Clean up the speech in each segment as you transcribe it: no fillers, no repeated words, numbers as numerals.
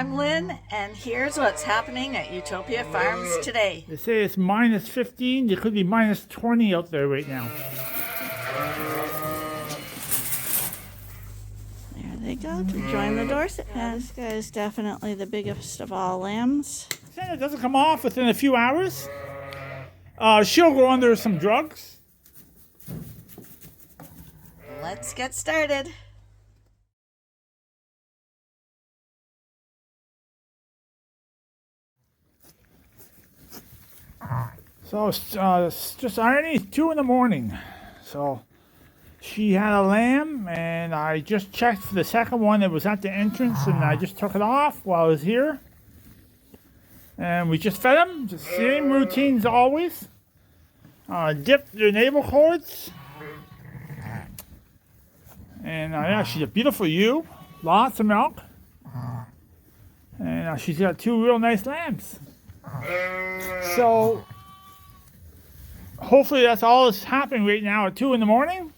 I'm Lynn, and here's what's happening at Ewetopia Farms today. They say it's minus 15. It could be minus 20 out there right now. There they go to join the Dorset. Yeah, this guy is definitely the biggest of all lambs. It doesn't come off within a few hours. She'll go under some drugs. Let's get started. So it's just irony, 2 in the morning. So she had a lamb, and I just checked for the second one that was at the entrance, and I just took it off while I was here. And we just fed them, the same routine as always. Dipped their navel cords. And yeah, she's a beautiful ewe, lots of milk. And she's got 2 real nice lambs. So hopefully that's all that's happening right now at 2 in the morning.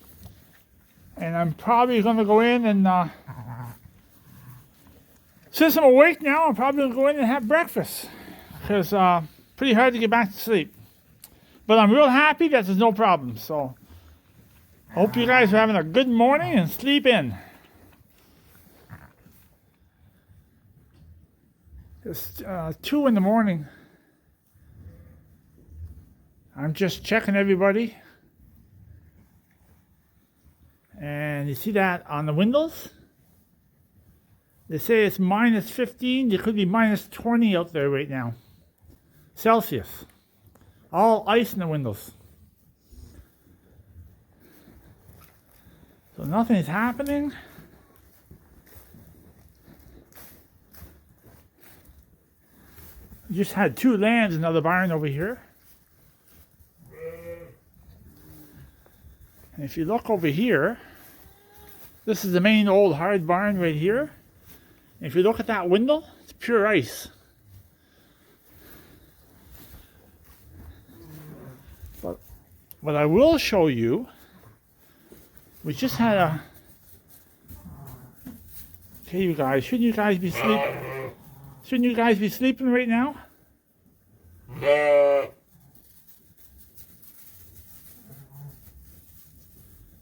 And I'm probably going to go in and, since I'm awake now, I'm probably going to go in and have breakfast. Because pretty hard to get back to sleep. But I'm real happy that there's no problem. So hope you guys are having a good morning and sleep in. It's 2 in the morning. I'm just checking everybody. And you see that on the windows? They say it's minus 15. It could be minus 20 out there right now. Celsius. All ice in the windows. So nothing is happening. Just had 2 lambs in another barn over here. And if you look over here, this is the main old hard barn right here. And if you look at that window, it's pure ice. But what I will show you, we just had a... Okay, you guys, shouldn't you guys be sleeping right now?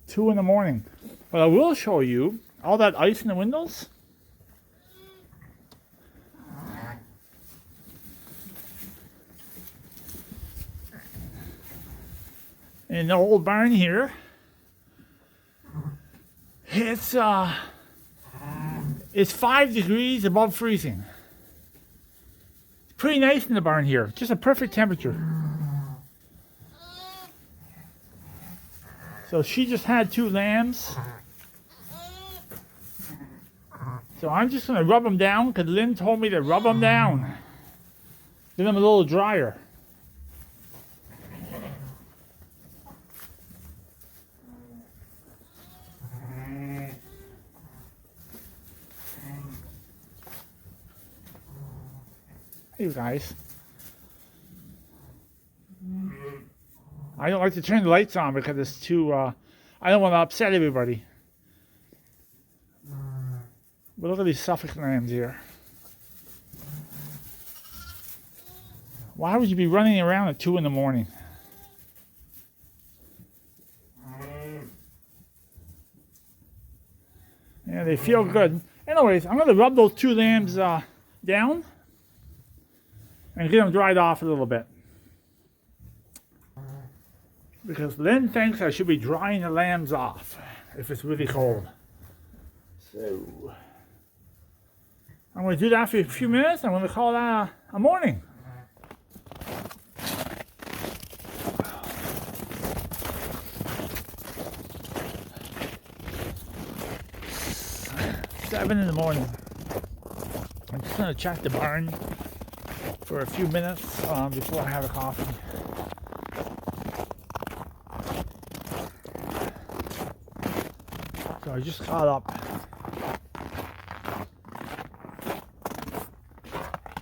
2 in the morning. But I will show you all that ice in the windows. In the old barn here, it's 5 degrees above freezing. It's pretty nice in the barn here, just a perfect temperature. So she just had 2 lambs. So I'm just going to rub them down because Lynn told me to rub them down. Get them a little drier. Hey, you guys. I don't like to turn the lights on because it's too, I don't want to upset everybody. But look at these Suffolk lambs here. Why would you be running around at 2 in the morning? Yeah, they feel good. Anyways, I'm going to rub those 2 lambs down and get them dried off a little bit. Because Lynn thinks I should be drying the lambs off if it's really cold. So I'm going to do that for a few minutes. I'm going to call that a morning. It's 7 in the morning. I'm just going to check the barn for a few minutes before I have a coffee. So I just got up.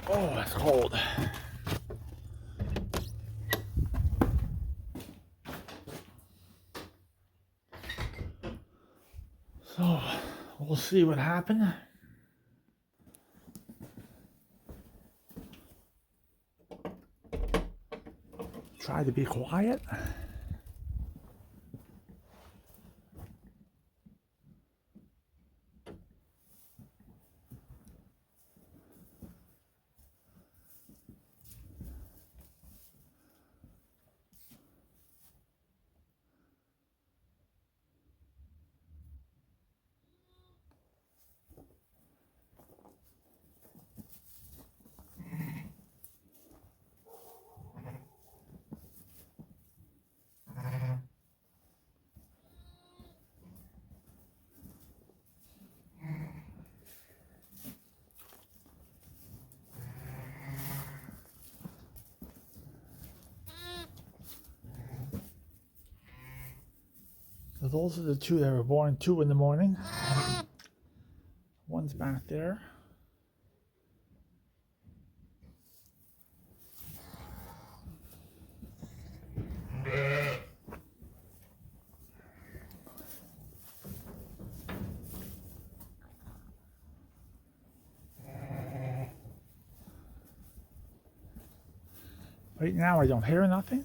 Oh, it's cold. So we'll see what happened. try to be quiet. So those are the two that were born 2 in the morning. One's back there. Right now I don't hear nothing.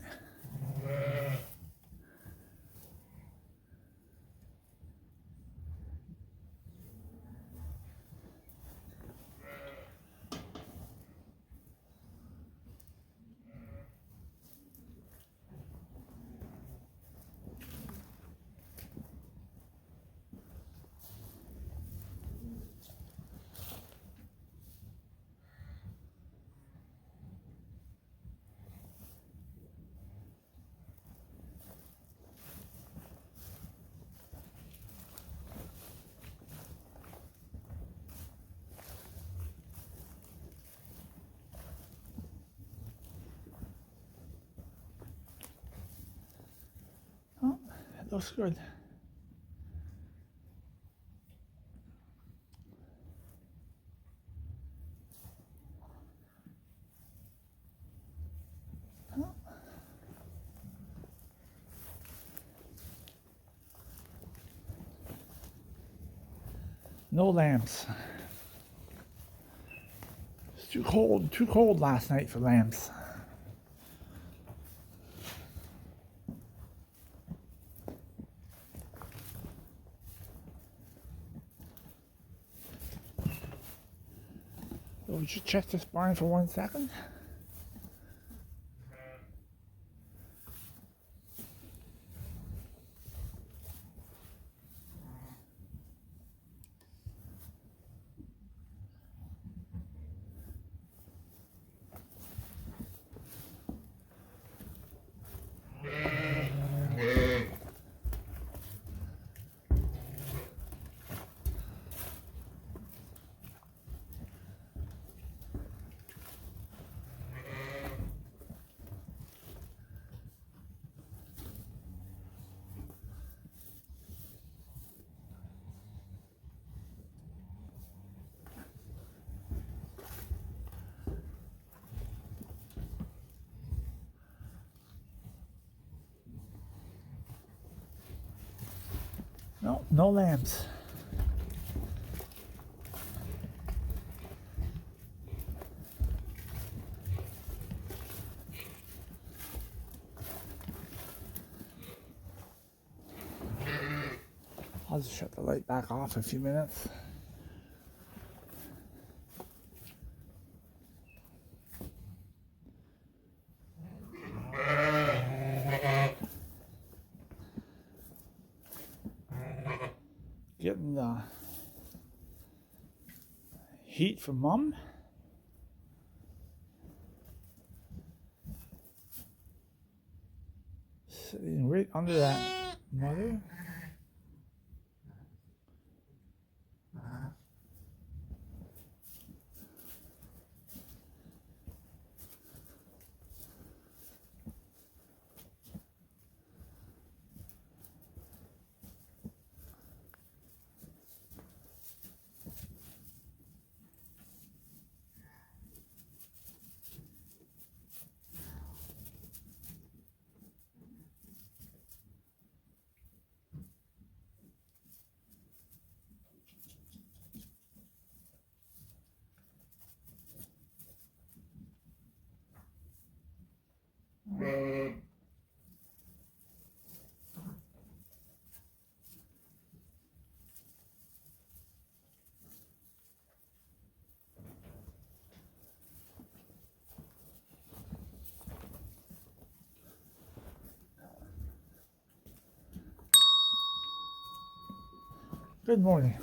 Oh, it looks good. No lambs. It's too cold last night for lambs. So we should check this barn for 1 second. No, no lambs. I'll just shut the light back off in a few minutes. Getting the heat from Mum. Sitting right under that mother. Good morning.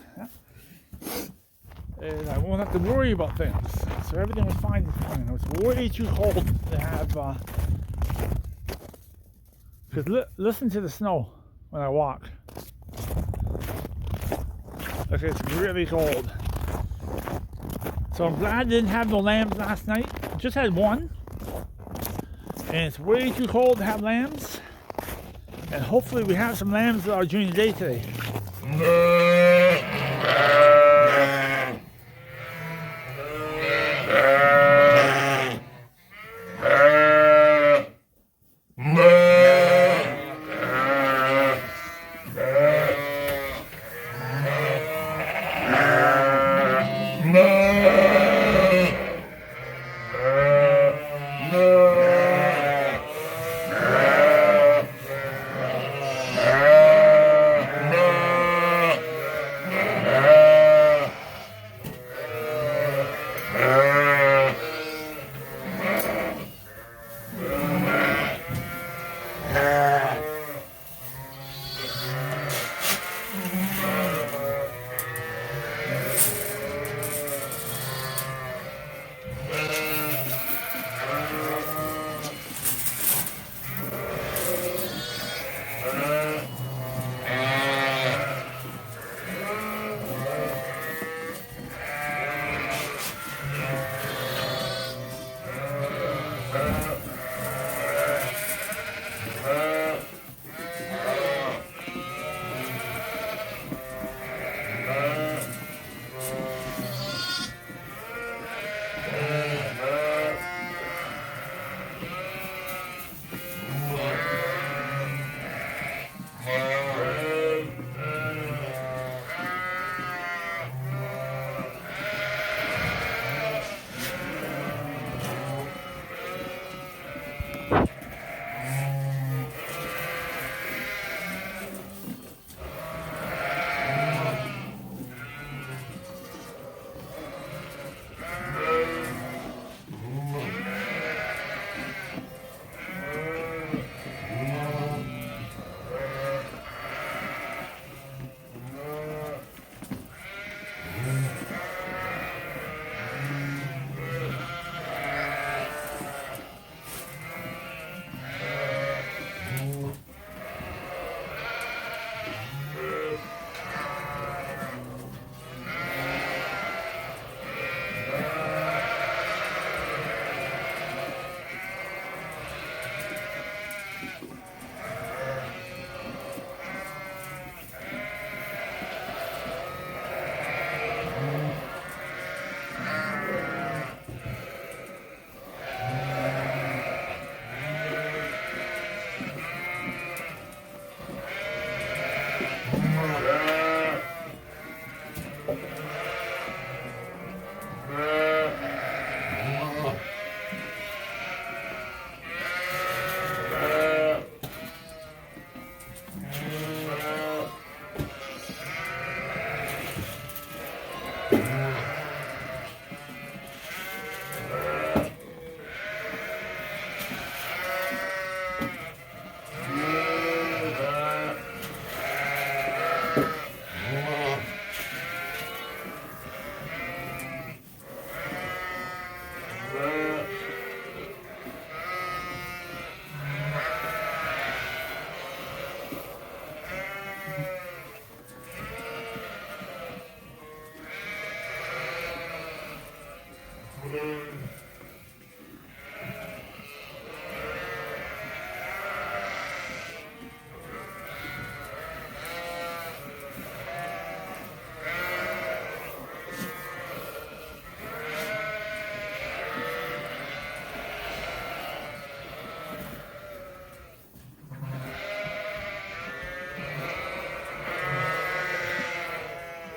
And I won't have to worry about things. So everything was fine this morning. It was way too cold to have, because listen to the snow when I walk. Like, it's really cold. So I'm glad I didn't have no lambs last night. Just had one. And it's way too cold to have lambs. And hopefully we have some lambs during the day today.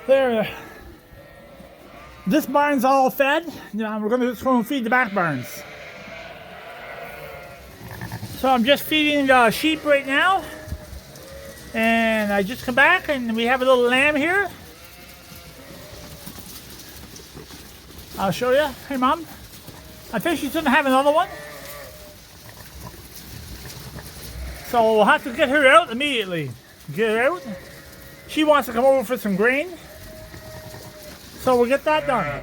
There. This barn's all fed. Now we're just going to feed the back barns. So I'm just feeding the sheep right now. And I just come back and we have a little lamb here. I'll show you. Hey, Mom. I think she's going to have another one. So we'll have to get her out immediately. Get her out. she wants to come over for some grain. So we'll get that done.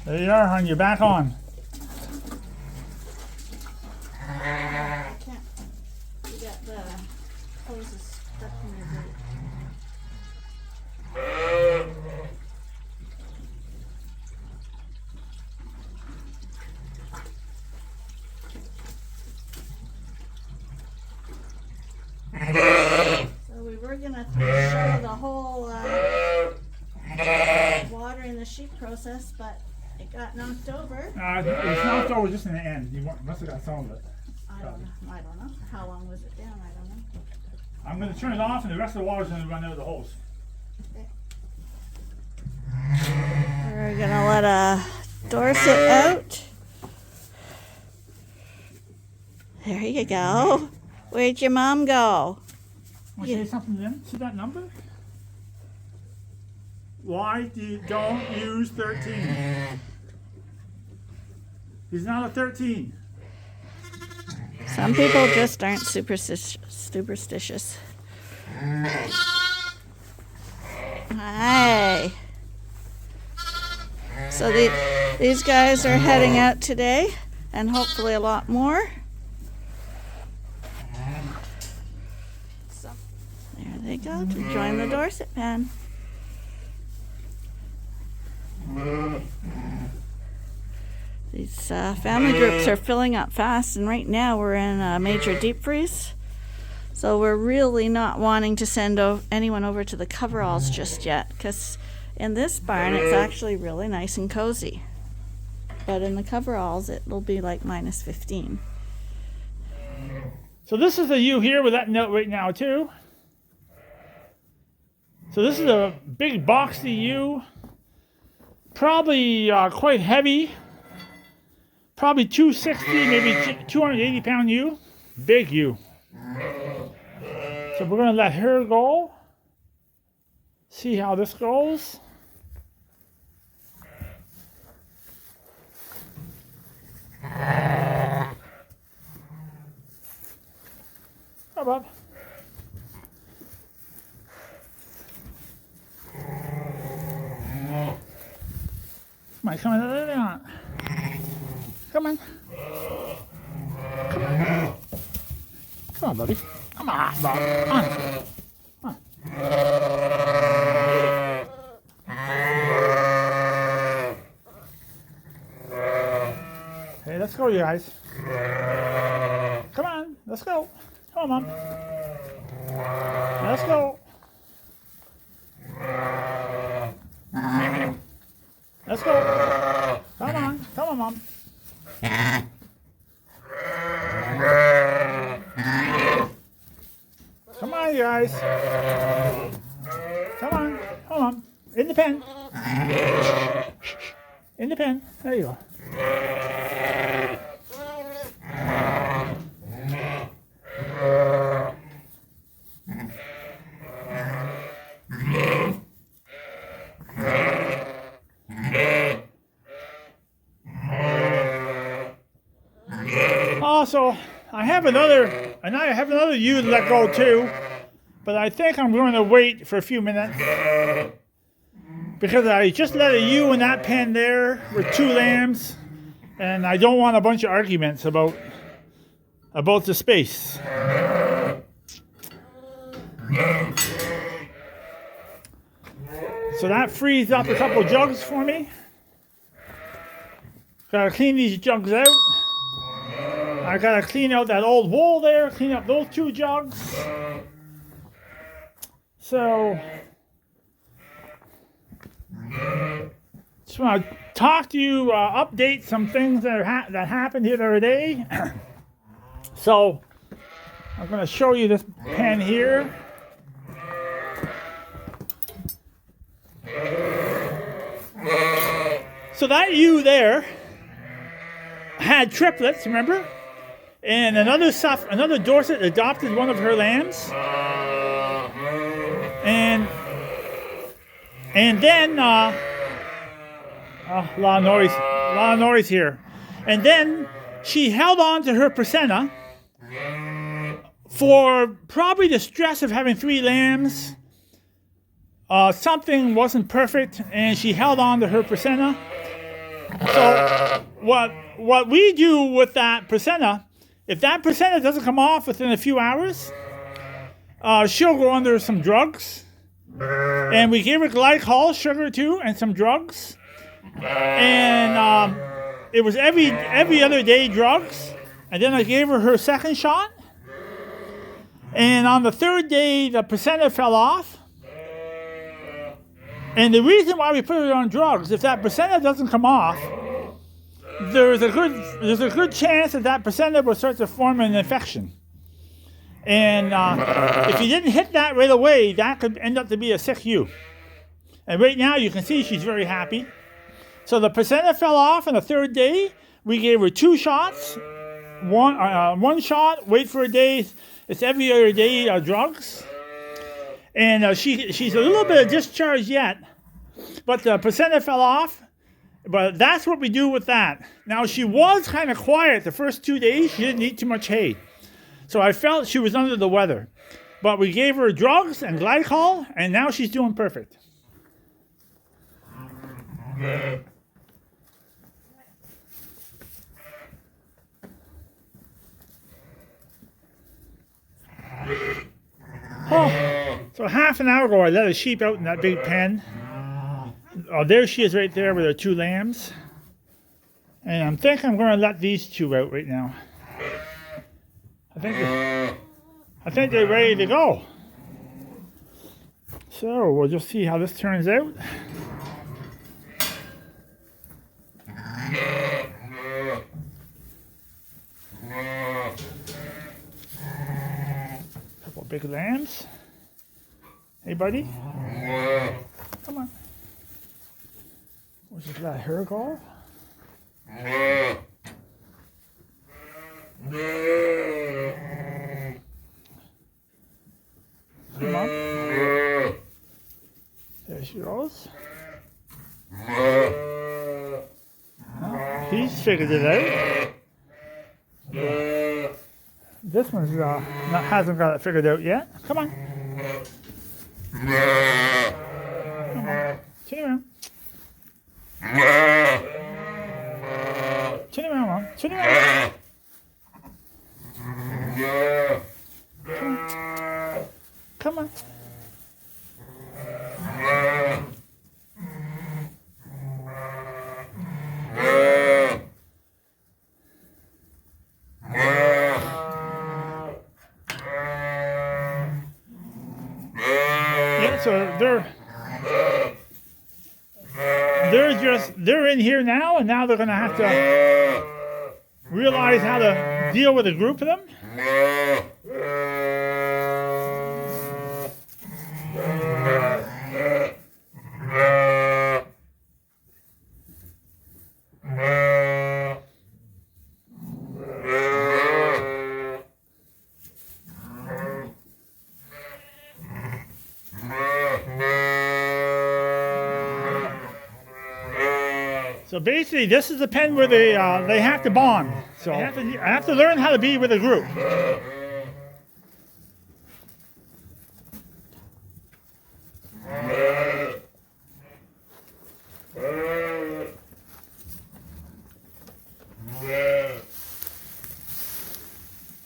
There you are, hon. You're back on. I can't. You got the hoses stuck in your boot. So we were gonna show the whole watering the sheep process, but it got knocked over. It was knocked over just in the end. You must have got some of it. I don't know. How long was it down? I don't know. I'm going to turn it off, and the rest of the water's going to run out of the hose. Okay. We're gonna let Dorset out. There you go. Where'd your mom go? Want to say something then? See that number? Why don't use 13? He's not a 13. Some people just aren't superstitious. Hi. So these guys are heading out today, and hopefully a lot more. So, there they go to join the Dorset pen. These family groups are filling up fast, and right now we're in a major deep freeze. So we're really not wanting to send anyone over to the coveralls just yet, because in this barn it's actually really nice and cozy. But in the coveralls it'll be like -15. So this is a ewe here with that note right now too. So this is a big boxy ewe. Probably quite heavy. Probably 260, maybe 280 pound ewe. Big ewe. So we're going to let her go. See how this goes. Come on. Come on, come on. Come on. Come on. Come on, buddy. Come on, Bob. Come on. Come on. Hey, let's go, you guys. Come on, let's go. Come on, Mom. Let's go. Let's go. Come on, Mom. Come on, you guys. Come on. In the pen. In the pen. There you go. Also, I have another ewe to let go too, but I think I'm going to wait for a few minutes because I just let a ewe in that pen there with 2 lambs, and I don't want a bunch of arguments about the space. So that frees up a couple jugs for me. Gotta clean these jugs out. I gotta clean out that old wool there, clean up those 2 jugs. So, just wanna talk to you, update some things that happened here the other day. So I'm going to show you this pen here. So that ewe there had triplets, remember? And another Dorset adopted one of her lambs. And then a lot of noise here. And then she held on to her placenta for probably the stress of having 3 lambs. Something wasn't perfect, and she held on to her placenta. So what we do with that placenta, if that placenta doesn't come off within a few hours, she'll go under some drugs. And we gave her glycol, sugar too, and some drugs. And it was every other day drugs. And then I gave her second shot. And on the 3rd day, the placenta fell off. And the reason why we put her on drugs, if that placenta doesn't come off, there's a good chance that placenta will start to form an infection. And if you didn't hit that right away, that could end up to be a sick ewe. And right now you can see she's very happy. So the placenta fell off on the 3rd day. We gave her 2 shots. One shot, wait for a day. It's every other day drugs. And she's a little bit of discharge yet. But the placenta fell off. But that's what we do with that. Now, she was kind of quiet the first 2 days. She didn't eat too much hay. So I felt she was under the weather. But we gave her drugs and glycol, and now she's doing perfect. Oh, so half an hour ago, I let a sheep out in that big pen. Oh, there she is right there with her 2 lambs. And I'm thinking I'm going to let these 2 out right now. I think they're ready to go. So we'll just see how this turns out. Couple big lambs. Hey, buddy. Come on. Where's that hair go? Come on. There she goes. He's figured it out. This one's hasn't got it figured out yet. Come on. Come on. Turn around. Turn around, Mom. Turn around. Come on. Yeah, so they're in here now, and now they're going to have to realize how to deal with a group of them. So basically, this is the pen where they have to bond. So I have to learn how to be with a group.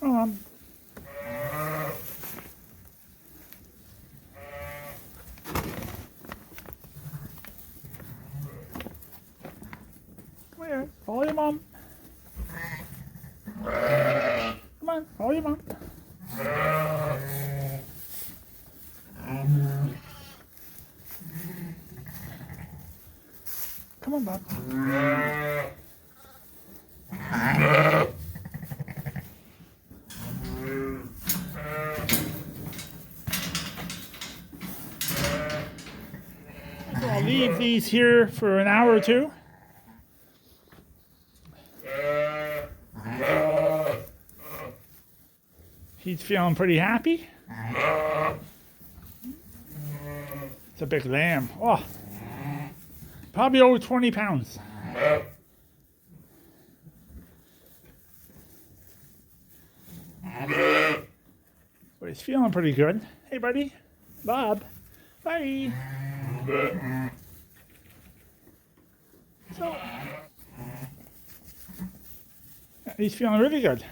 Come on. Come here, follow your mom. Come on, follow your mom. Come on, Bob. So I'll leave these here for an hour or two. He's feeling pretty happy. It's a big lamb. Oh, probably over 20 pounds. But he's feeling pretty good. Hey, buddy. Bob. Bye. So, he's feeling really good.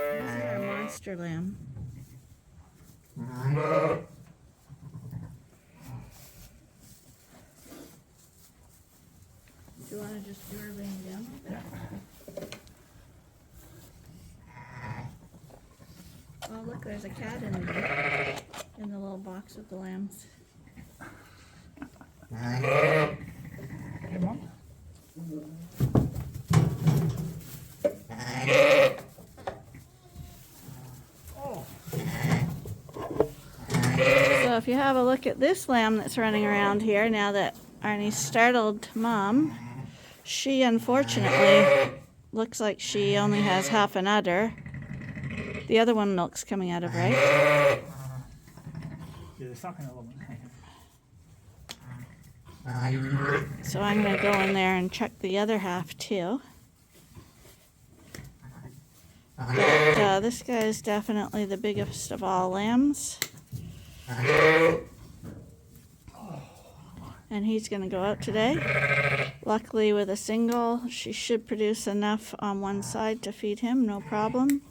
This is our monster lamb. Do you want to just do her laying down? Yeah. Oh, look, there's a cat in there, in the little box with the lambs. Hey, Mom. So if you have a look at this lamb that's running around here, now that Arnie startled Mom, she unfortunately looks like she only has half an udder. The other one milk's coming out of, right? Yeah, they're sucking a little bit. So I'm going to go in there and check the other half too. But this guy is definitely the biggest of all lambs. And he's going to go out today. Luckily with a single, she should produce enough on one side to feed him, no problem.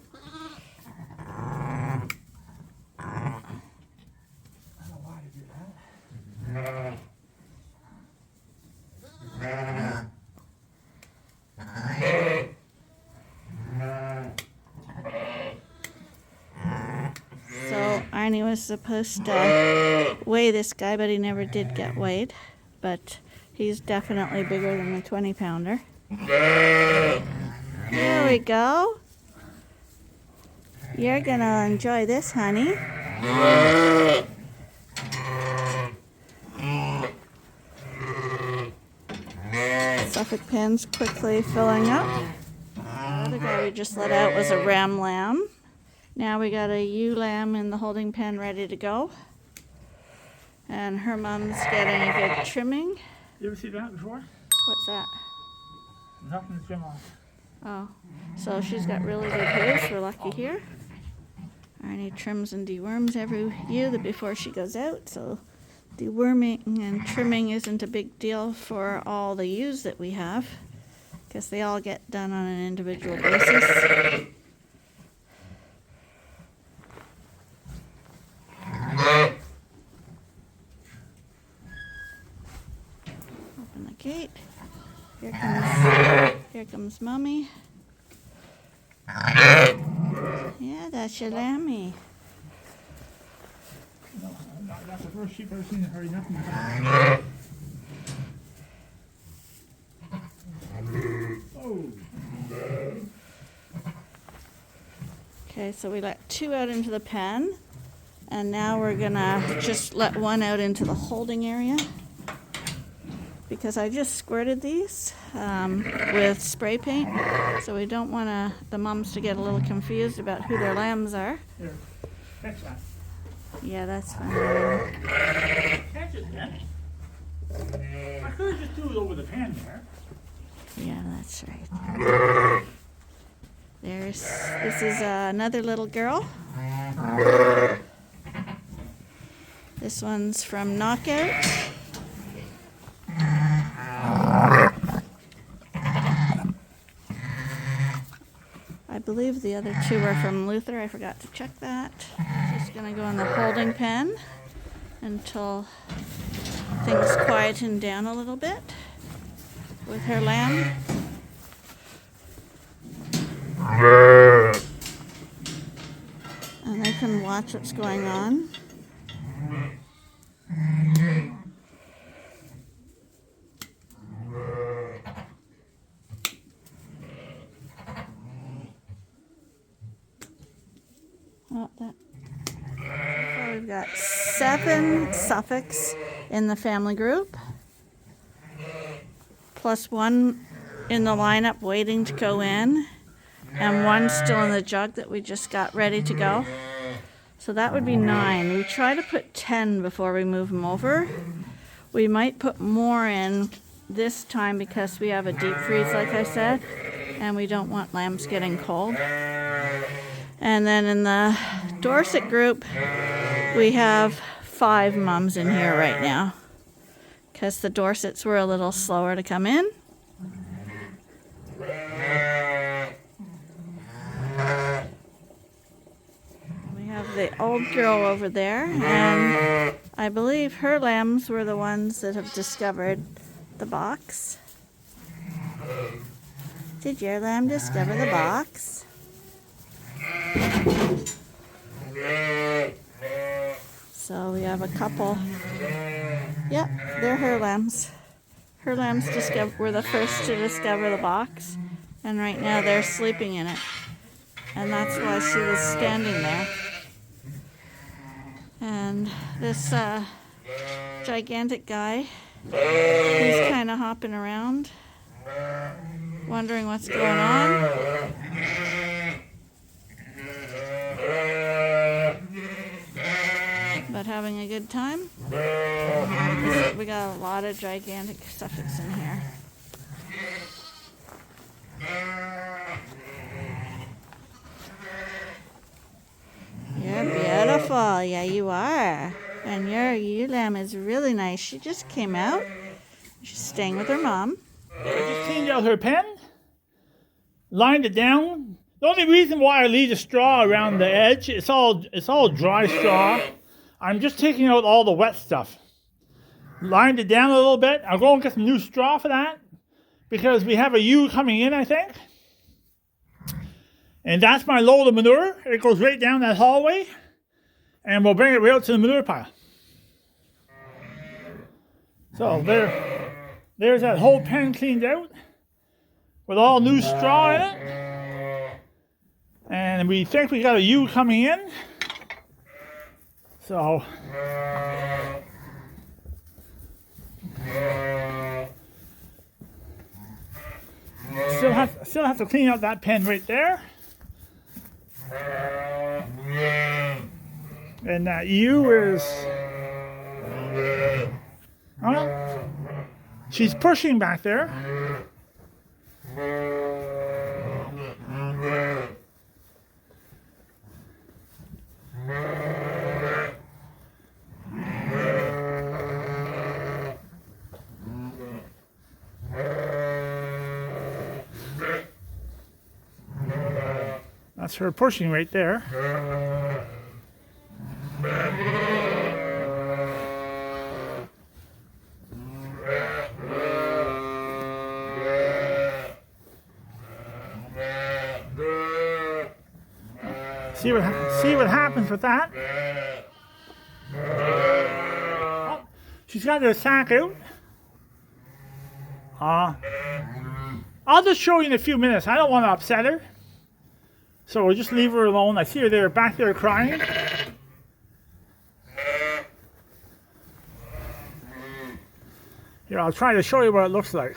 So Arnie was supposed to weigh this guy, but he never did get weighed. But he's definitely bigger than the 20-pounder. There we go. You're gonna enjoy this, honey. Suffolk pen's quickly filling up. The other guy we just let out was a ram lamb. Now we got a ewe lamb in the holding pen ready to go. And her mom's getting a good trimming. You ever see that before? What's that? Nothing's trim off. Oh, so she's got really good hooves. We're lucky here. Arnie trims and deworms every ewe before she goes out, so deworming and trimming isn't a big deal for all the ewes that we have, because they all get done on an individual basis. Open the gate. Here comes Mommy. Yeah, that's your lammy. No, that's the first sheep I've ever seen that hurry nothing. Oh. Okay, so we let two out into the pen, and now we're gonna just let one out into the holding area, because I just squirted these with spray paint, so we don't want the mums to get a little confused about who their lambs are. Here, catch that. Yeah, that's fine. Catch it, man. I could have just threw it over the pan there. Yeah, that's right. This is another little girl. This one's from Knockout. I believe the other two are from Luther. I forgot to check that. She's going to go in the holding pen until things quieten down a little bit with her lamb. And they can watch what's going on. Oh, that. So we've got 7 Suffolks in the family group, plus 1 in the lineup waiting to go in, and 1 still in the jug that we just got ready to go. So that would be 9. We try to put 10 before we move them over. We might put more in this time because we have a deep freeze, like I said, and we don't want lambs getting cold. And then in the Dorset group, we have 5 mums in here right now because the Dorsets were a little slower to come in. We have the old girl over there, and I believe her lambs were the ones that have discovered the box. Did your lamb discover the box? So we have a couple. Yep, they're her lambs. Her lambs were the first to discover the box, and right now they're sleeping in it. And that's why she was standing there. And this gigantic guy, he's kind of hopping around, wondering what's going on. But having a good time. We got a lot of gigantic Suffolks in here. You're beautiful. Yeah, you are. And your ewe lamb is really nice. She just came out. She's staying with her mom. I just cleaned out her pen, lined it down. The only reason why I leave the straw around the edge, it's all dry straw. I'm just taking out all the wet stuff. Lined it down a little bit. I'll go and get some new straw for that because we have a ewe coming in, I think. And that's my load of manure. It goes right down that hallway, and we'll bring it right out to the manure pile. So there's that whole pen cleaned out with all new straw in it. And we think we got a ewe coming in. So still have to clean out that pen right there. And that ewe is she's pushing back there. That's her pushing right there. See what happens with that. Oh, she's got her sack out. I'll just show you in a few minutes. I don't want to upset her. So we'll just leave her alone. I see her there, back there crying. Here, I'll try to show you what it looks like.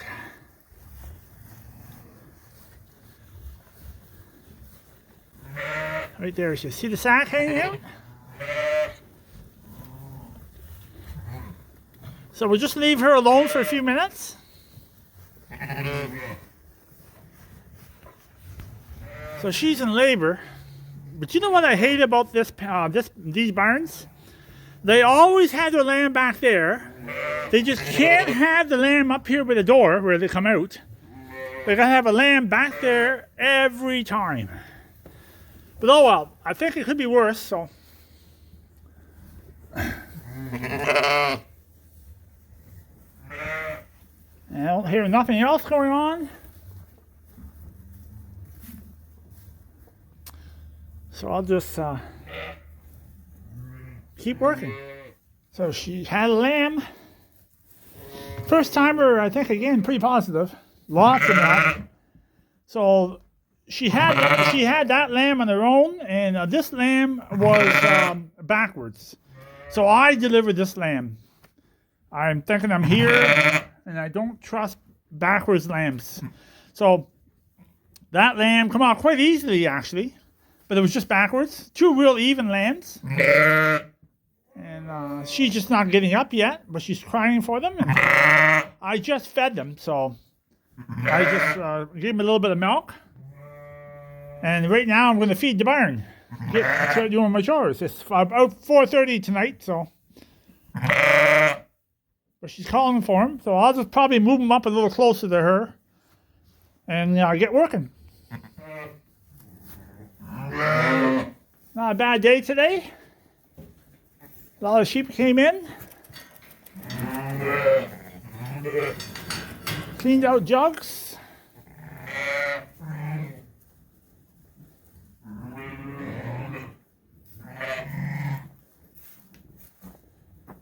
Right there, you see the sack hanging out? So we'll just leave her alone for a few minutes. So she's in labor. But you know what I hate about these barns? They always have their lamb back there. They just can't have the lamb up here by the door where they come out. They gotta have a lamb back there every time. But oh well, I think it could be worse, so. I don't hear nothing else going on. So I'll just keep working. So she had a lamb. First timer, I think, again, pretty positive. Lots of milk. So she had that lamb on her own, and this lamb was backwards. So I delivered this lamb. I'm thinking I'm here, and I don't trust backwards lambs. So that lamb come out quite easily, actually, but it was just backwards. Two real even lambs. And she's just not getting up yet, but she's crying for them. And I just fed them, so I just gave them a little bit of milk. And right now I'm going to feed the barn. Start doing my chores. It's about 4:30 tonight, so. But she's calling for him, so I'll just probably move him up a little closer to her and get working. Not a bad day today. A lot of sheep came in. Cleaned out jugs.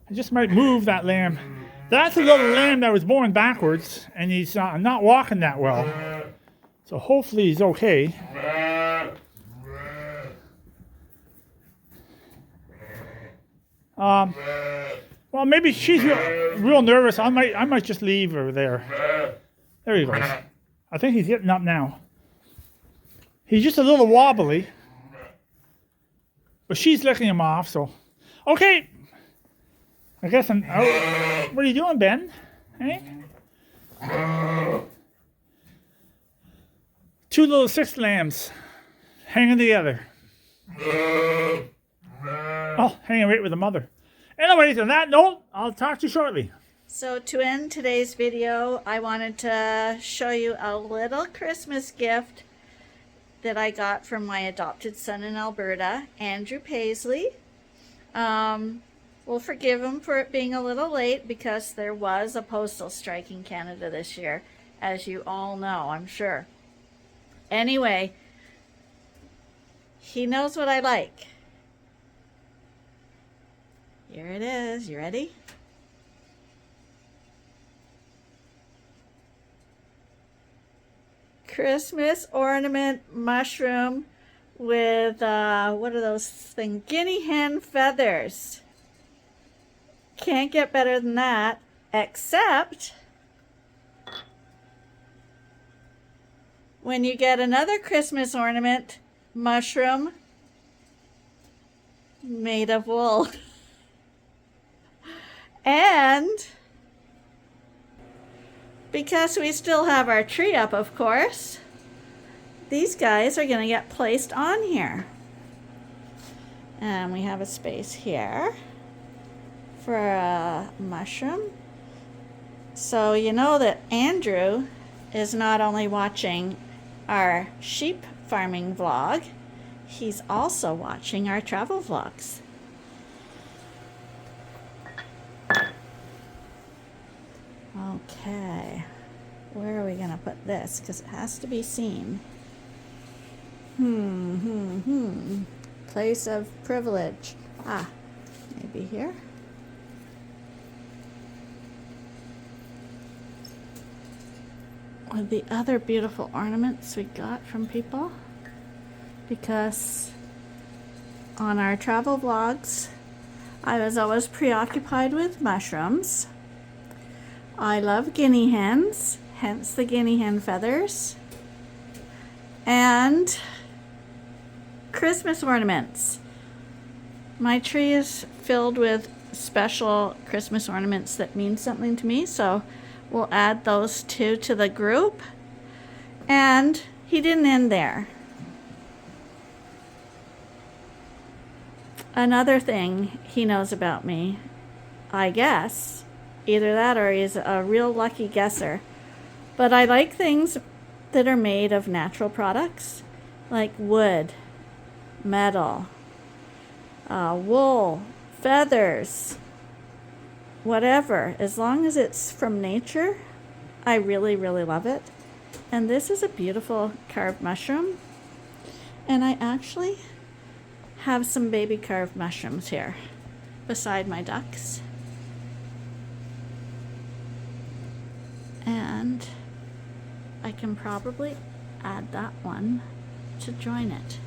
I just might move that lamb. That's a little lamb that was born backwards, and he's not walking that well. So hopefully he's okay. Well, maybe she's real nervous. I might just leave her there. There he goes. I think he's getting up now. He's just a little wobbly, but she's licking him off. So, okay. I guess I'm out. What are you doing, Ben? Hey? Two little 6 lambs hanging together. Oh, hanging right with the mother. Anyways, on that note, I'll talk to you shortly. So to end today's video, I wanted to show you a little Christmas gift that I got from my adopted son in Alberta, Andrew Paisley. We'll forgive him for it being a little late because there was a postal strike in Canada this year, as you all know, I'm sure. Anyway, he knows what I like. Here it is. You ready? Christmas ornament mushroom with, what are those things? Guinea hen feathers. Can't get better than that, except when you get another Christmas ornament mushroom made of wool. And because we still have our tree up, of course, these guys are going to get placed on here. And we have a space here for a mushroom. So you know that Andrew is not only watching our sheep farming vlog, he's also watching our travel vlogs. Okay, where are we gonna put this? Because it has to be seen. Place of privilege. Maybe here. With the other beautiful ornaments we got from people, because on our travel vlogs I was always preoccupied with mushrooms. I love guinea hens, hence the guinea hen feathers, and Christmas ornaments. My tree is filled with special Christmas ornaments that mean something to me, so we'll add those two to the group. And he didn't end there. Another thing he knows about me, I guess, either that or he's a real lucky guesser, but I like things that are made of natural products, like wood, metal, wool, feathers, whatever. As long as it's from nature, I really, really love it. And this is a beautiful carved mushroom. And I actually have some baby carved mushrooms here beside my ducks. And I can probably add that one to join it.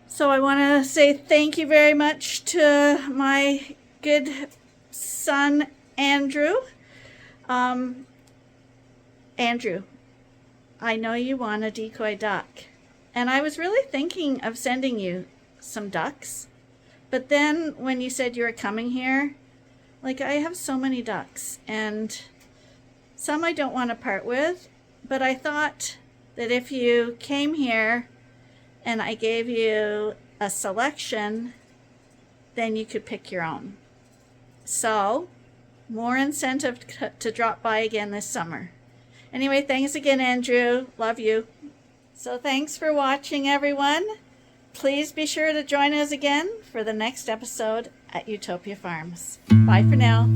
So I want to say thank you very much to my good son, Andrew. Andrew, I know you want a decoy duck, and I was really thinking of sending you some ducks, but then when you said you were coming here, like, I have so many ducks, and some I don't want to part with, but I thought that if you came here and I gave you a selection, then you could pick your own. So, more incentive to drop by again this summer. Anyway, thanks again, Andrew. Love you. So thanks for watching, everyone. Please be sure to join us again for the next episode at Ewetopia Farms. Bye for now.